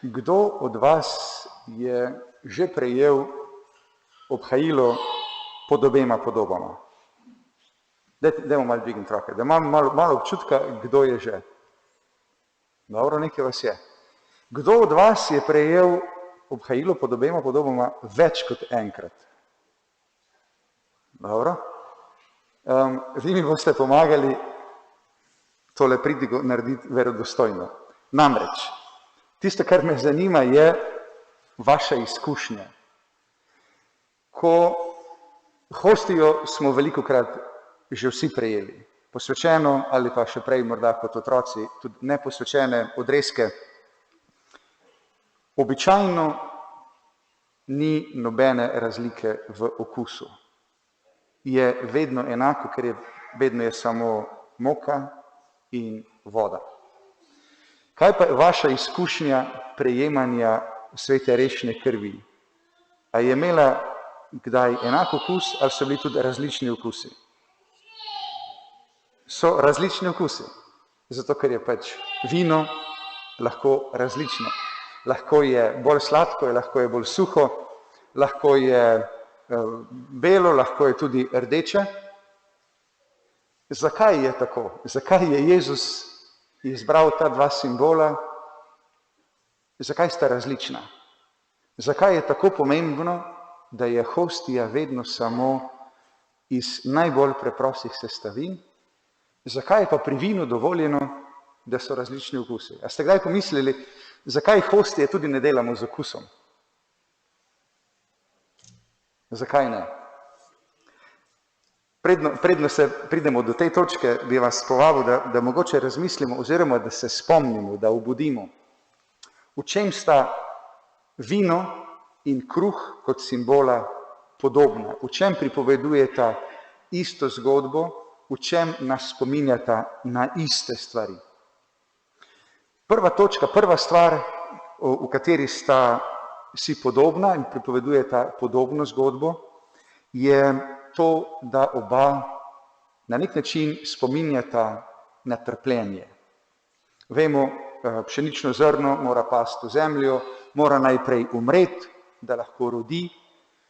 Kdo od vas je že prejel obhajilo pod obema podobama? Dajmo malo dvigniti roke, da imam malo občutka, kdo je že. Dobro, nekaj vas je. Kdo od vas je prejel obhajilo pod obema podobama več kot enkrat? Dobro. Vi mi boste pomagali tole pridigo narediti verodostojno. Namreč, tisto, kar me zanima, je vaša izkušnja. Ko hostijo smo velikokrat že vsi prejeli. Posvečeno ali pa še prej morda kot otroci, tudi neposvečene odreske. Običajno ni nobene razlike v okusu. Je vedno enako, ker vedno je samo moka in voda. Kaj pa je vaša izkušnja prejemanja svete rešne krvi? A je imela kdaj enak okus ali so bili tudi različni okusi? So različni okusi, zato ker je pač vino lahko različno. Lahko je bolj sladko, lahko je bolj suho, lahko je belo, lahko je tudi rdeče. Zakaj je tako? Zakaj je Jezus izbral ta dva simbola? Zakaj sta različna? Zakaj je tako pomembno, da je hostija vedno samo iz najbolj preprostih sestavin? Zakaj je pa pri vinu dovoljeno, da so različni okusi? A ste kdaj pomislili, zakaj hostije tudi ne delamo z okusom? Zakaj ne? Predno se pridemo do te točke, bi vas povabil, da mogoče razmislimo oziroma da se spomnimo, da obudimo. V čem sta vino in kruh kot simbola podobna? V čem pripovedujeta isto zgodbo? V čem nas spominjata na iste stvari? Prva točka, prva stvar, v kateri sta si podobna in pripovedujeta podobno zgodbo, je to, da oba na nek način spominjata na trpljenje. Vemo, pšenično zrno mora pasti v zemljo, mora najprej umreti, da lahko rodi,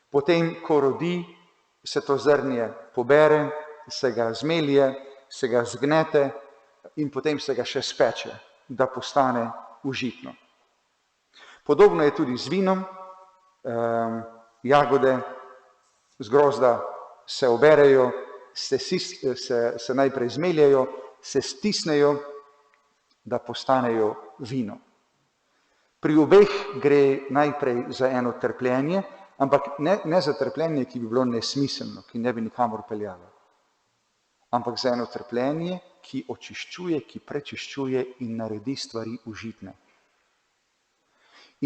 potem, ko rodi, se to zrnje pobere, se ga zmelje, se ga zgnete in potem se ga še speče, da postane užitno. Podobno je tudi z vinom, jagode z grozda se oberejo, se najprej zmeljejo, se stisnejo, da postanejo vino. Pri obeh gre najprej za eno trpljenje, ampak ne za trpljenje, ki bi bilo nesmiselno, ki ne bi nikamor peljalo. Ampak za eno trpljenje, ki očiščuje, ki prečiščuje in naredi stvari užitne.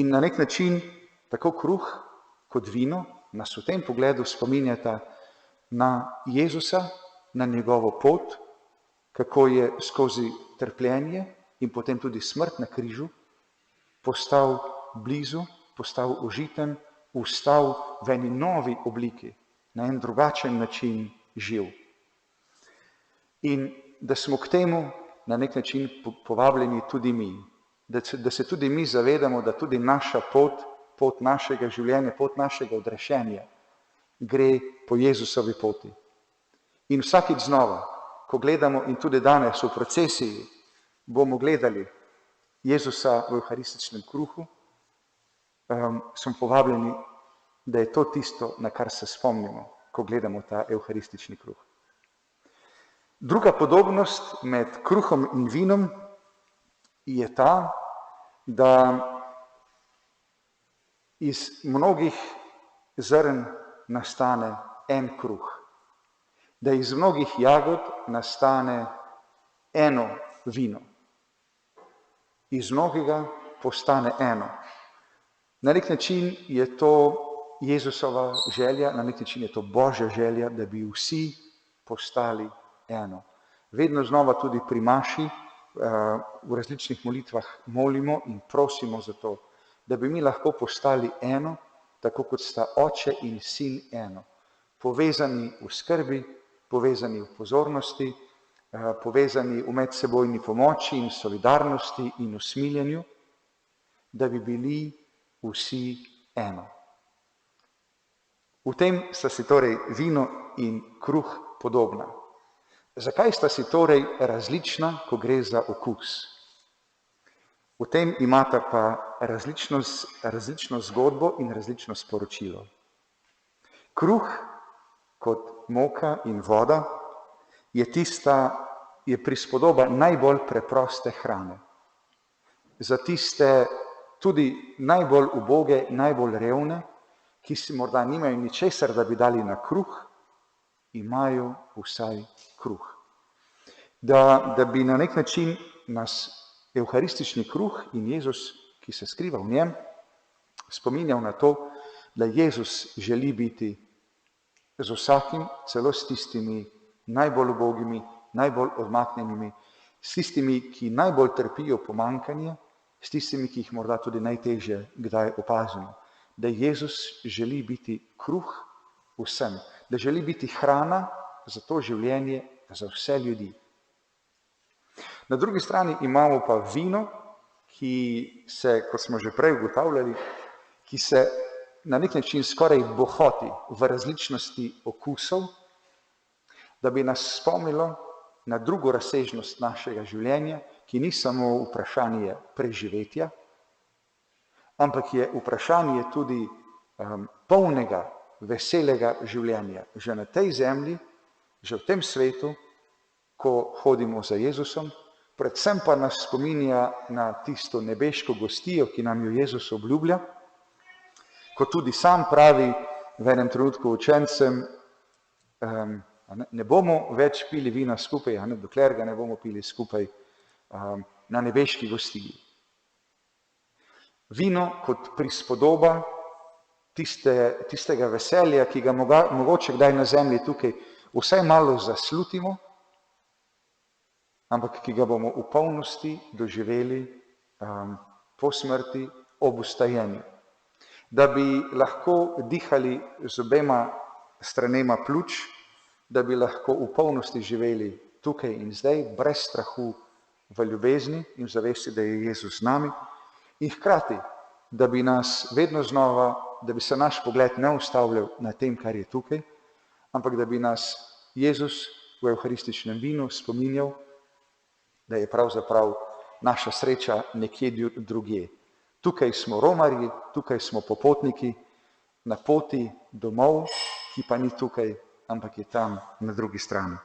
In na nek način tako kruh kot vino nas v tem pogledu spominjata na Jezusa, na njegovo pot, kako je skozi trpljenje in potem tudi smrt na križu postal blizu, postal užiten, vstal v eni novi obliki, na en drugačen način živ. In da smo k temu na nek način povabljeni tudi mi, da se tudi mi zavedamo, da tudi naša pot našega življenja, pot našega odrešenja gre po Jezusovi poti. In vsakič znova, ko gledamo in tudi danes v procesiji, bomo gledali Jezusa v evharističnem kruhu, smo povabljeni, da je to tisto, na kar se spomnimo, ko gledamo ta evharistični kruh. Druga podobnost med kruhom in vinom je ta, da iz mnogih zrn nastane en kruh, da iz mnogih jagod nastane eno vino. Iz mnogega postane eno. Na nek način je to Jezusova želja, na nek način je to Božja želja, da bi vsi postali eno. Vedno znova tudi pri maši v različnih molitvah molimo in prosimo za to, da bi mi lahko postali eno, tako kot sta oče in sin eno. Povezani v skrbi, povezani v pozornosti, povezani v medsebojni pomoči in solidarnosti in usmiljenju. da bi bili vsi eno. V tem sta si torej vino in kruh podobna. Zakaj sta si torej različna, ko gre za okus? V tem imata pa različno zgodbo in različno sporočilo. Kruh kot moka in voda je prispodoba najbolj preproste hrane. Za tiste tudi najbolj uboge, najbolj revne, ki si morda nimajo ničesar, da bi dali na kruh, imajo vsaj kruh. Da bi na nek način nas evharistični kruh in Jezus, ki se skriva v njem, spominjal na to, da Jezus želi biti z vsakim, celo s tistimi najbolj ubogimi, najbolj odmaknjenimi, s tistimi, ki najbolj trpijo pomanjkanje, s tistimi, ki jih morda tudi najtežje kdaj opazimo. Da Jezus želi biti kruh vsem, da želi biti hrana za to življenje, za vse ljudi. Na drugi strani imamo pa vino, ki se, kot smo že prej ugotavljali, ki se na nek način skoraj bohoti v različnosti okusov, da bi nas spomnilo na drugo razsežnost našega življenja, ki ni samo vprašanje preživetja, ampak je vprašanje tudi polnega, veselega življenja. Že na tej zemlji, že v tem svetu, ko hodimo za Jezusom, predvsem pa nas spominja na tisto nebeško gostijo, ki nam jo Jezus obljublja, ko tudi sam pravi v enem trenutku učencem, ne bomo več pili vina skupaj, dokler ga ne bomo pili skupaj na nebeški gostiji. Vino kot prispodoba tistega veselja, ki ga mogoče kdaj na zemlji tukaj vsaj malo zaslutimo, ampak ki ga bomo v polnosti doživeli po smrti ob vstajenju. Da bi lahko dihali z obema stranema pljuč, da bi lahko v polnosti živeli tukaj in zdaj, brez strahu, v ljubezni in v zavesti, da je Jezus z nami, in hkrati, da bi nas vedno znova, da bi se naš pogled ne ustavljal na tem, kar je tukaj, ampak da bi nas Jezus v evharističnem vinu spominjal, da je pravzaprav naša sreča nekje drugje. Tukaj smo romarji, tukaj smo popotniki, na poti domov, ki pa ni tukaj, ampak je tam na drugi strani.